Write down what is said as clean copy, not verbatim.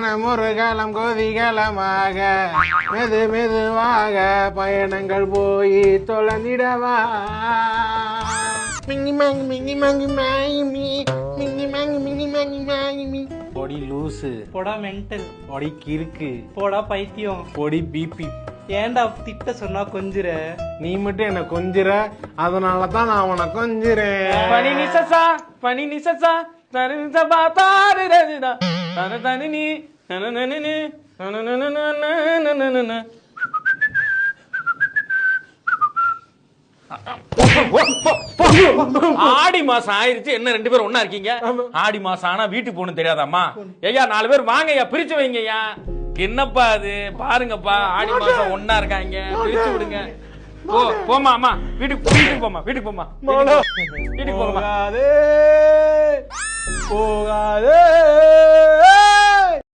மனம் ஒரு காலம் கோதிகாலமாக மெது மெதுவாக பயணங்கள் போய் தொலைந்திடவா மிங்கி மாங்கி மிங்கி மாங்கி மாயி மிங்கி மாங்கி மிங்கி மாங்கி மாயி பொடி லூசு போடா மென்டல் பொடி கிறுக்கு போடா பைத்தியம் பொடி பிபி ஏன்டா திட்ட சொன்னா கொஞ்சுற நீ மட்டும் என்ன கொஞ்சுற அதனாலதான் நான் அவனை கொஞ்சுறேன் பனி நிசசா தருதபா தாருதா தனதனி நனனனனு நனனனனனனனனன ஆடி மாசம் ஆயிருச்சு என்ன 2 பேரும் ஒண்ணா இருக்கீங்க ஆடி மாசம் ஆனா வீட்டுக்கு போகணும் தெரியாதாம்மா ஐயா 4 பேர் வாங்க ஐயா பிரிச்சு வைங்கய்யா என்னப்பா அது பாருங்கப்பா ஆடி மாசம் ஒண்ணா இருக்காங்க பிரிச்சு விடுங்க போமா அம்மா வீட்டுக்கு போமா வீட்டுக்கு போமா வீட்டுக்கு போமா போகாதே